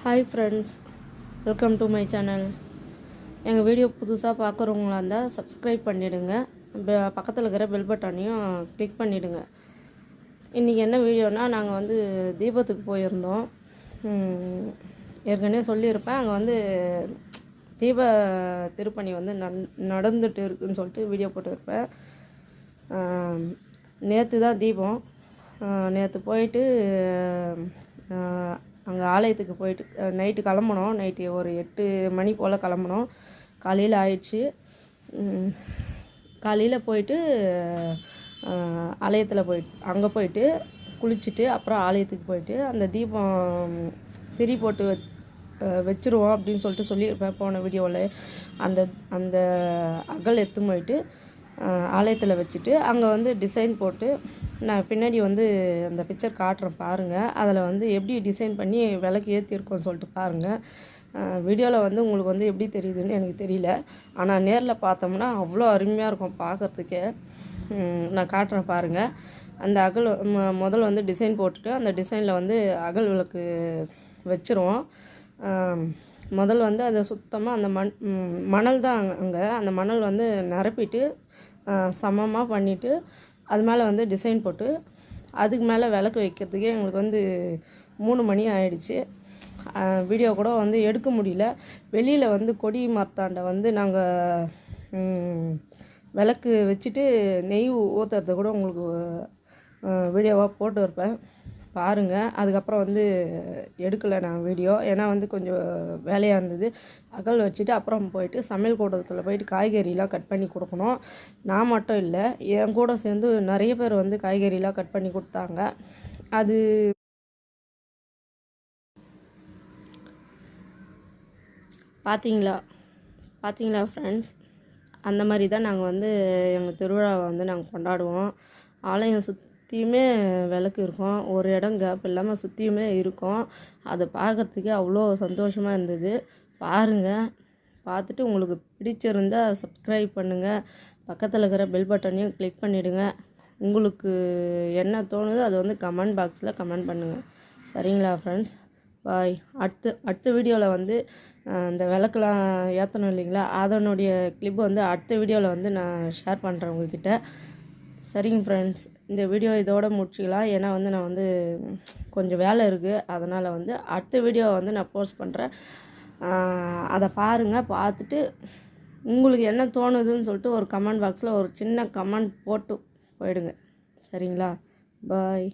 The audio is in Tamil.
Hi friends, welcome to my channel. எங்கள் வீடியோ புதுசாக பார்க்குறவங்களா இருந்தால் சப்ஸ்கிரைப் பண்ணிவிடுங்க. பக்கத்தில் இருக்கிற பெல் பட்டனையும் கிளிக் பண்ணிவிடுங்க. இன்றைக்கி என்ன வீடியோனால், நாங்கள் வந்து தீபத்துக்கு போயிருந்தோம். ஏற்கனவே சொல்லியிருப்பேன். அங்கே வந்து தீப திருப்பணி வந்து நடந்துட்டு இருக்குதுன்னு சொல்லிட்டு வீடியோ போட்டிருப்பேன். நேற்று தான் தீபம். நேற்று போயிட்டு அங்கே ஆலயத்துக்கு போயிட்டு நைட்டு கிளம்புனோம். நைட்டு ஒரு 8 மணி போல் கிளம்புனோம். காலையில் ஆயிடுச்சு. காலையில் போயிட்டு ஆலயத்தில் அங்கே போயிட்டு குளிச்சுட்டு அப்புறம் ஆலயத்துக்கு போயிட்டு அந்த தீபம் திரி போட்டு வச்சுருவோம் அப்படின்னு சொல்லிட்டு சொல்லியிருப்பேன் போன வீடியோவில். அந்த அந்த அகல் எடுத்துன்னு போயிட்டு ஆலயத்தில் வச்சுட்டு அங்கே வந்து டிசைன் போட்டு நான் பின்னாடி வந்து அந்த பிக்சர் காட்டுறேன் பாருங்கள். அதில் வந்து எப்படி டிசைன் பண்ணி விளக்கு ஏற்றிருக்கோன்னு சொல்லிட்டு பாருங்கள். வீடியோவில் வந்து உங்களுக்கு வந்து எப்படி தெரியுதுன்னு எனக்கு தெரியல. ஆனால் நேரில் பார்த்தோம்னா அவ்வளோ அருமையாக இருக்கும் பார்க்குறதுக்கே. நான் காட்டுறேன் பாருங்கள். அந்த அகல் முதல்ல வந்து டிசைன் போட்டுட்டு அந்த டிசைனில் வந்து அகல் விளக்கு வச்சுருவோம். முதல் வந்து அதை சுத்தமாக அந்த மணல் தான் அங்கே அந்த மணல் வந்து நிரப்பிட்டு சமமாக பண்ணிவிட்டு அது மேலே வந்து டிசைன் போட்டு அதுக்கு மேலே விளக்கு வைக்கிறதுக்கே எங்களுக்கு வந்து 3 மணி ஆயிடுச்சு. வீடியோ கூட வந்து எடுக்க முடியல. வெளியில் வந்து கொடி மாத்தாண்டை வந்து நாங்கள் விளக்கு வச்சுட்டு நெய் ஊற்றுறத கூட உங்களுக்கு வீடியோவாக போட்டு வைப்பேன் பாருங்கள். அதுக்கப்புறம் வந்து எடுக்கலை நான் வீடியோ, ஏன்னா வந்து கொஞ்சம் வேலையாக இருந்தது. அகல் வச்சுட்டு அப்புறம் போயிட்டு சமையல் கூடத்தில் போயிட்டு காய்கறிலாம் கட் பண்ணி கொடுக்கணும். நான் மட்டும் இல்லை, என் கூட சேர்ந்து நிறைய பேர் வந்து காய்கறிலாம் கட் பண்ணி கொடுத்தாங்க. அது பார்த்தீங்களா ஃப்ரெண்ட்ஸ், அந்த மாதிரி தான் நாங்கள் வந்து எங்கள் திருவிழாவை வந்து நாங்கள் கொண்டாடுவோம். ஆலயம் சுற்றியுமே விளக்கு இருக்கும். ஒரு இடம் கேப் இல்லாமல் சுற்றியுமே இருக்கும். அதை பார்க்குறதுக்கே அவ்வளோ சந்தோஷமாக இருந்தது. பாருங்கள், பார்த்துட்டு உங்களுக்கு பிடிச்சிருந்தால் சப்ஸ்கிரைப் பண்ணுங்கள். பக்கத்தில் இருக்கிற பெல் பட்டனையும் கிளிக் பண்ணிவிடுங்க. உங்களுக்கு என்ன தோணுதோ அதை வந்து கமெண்ட் பாக்ஸில் கமெண்ட் பண்ணுங்கள். சரிங்களா ஃப்ரெண்ட்ஸ்? பாய். அடுத்த வீடியோவில் வந்து இந்த விளக்கெலாம் ஏற்றணும் இல்லைங்களா, அதனுடைய கிளிப் வந்து அடுத்த வீடியோவில் வந்து நான் ஷேர் பண்ணுறேன் உங்கள்கிட்ட. சரிங்க ஃப்ரெண்ட்ஸ், இந்த வீடியோ இதோட முடிச்சிக்கலாம். ஏன்னா வந்து நான் வந்து கொஞ்சம் வேலை இருக்குது. அதனால் வந்து அடுத்த வீடியோவை வந்து நான் போஸ்ட் பண்ணுறேன். அதை பாருங்கள். பார்த்துட்டு உங்களுக்கு என்ன தோணுதுன்னு சொல்லிட்டு ஒரு கமெண்ட் பாக்ஸில் ஒரு சின்ன கமெண்ட் போட்டு போயிடுங்க. சரிங்களா? பாய்.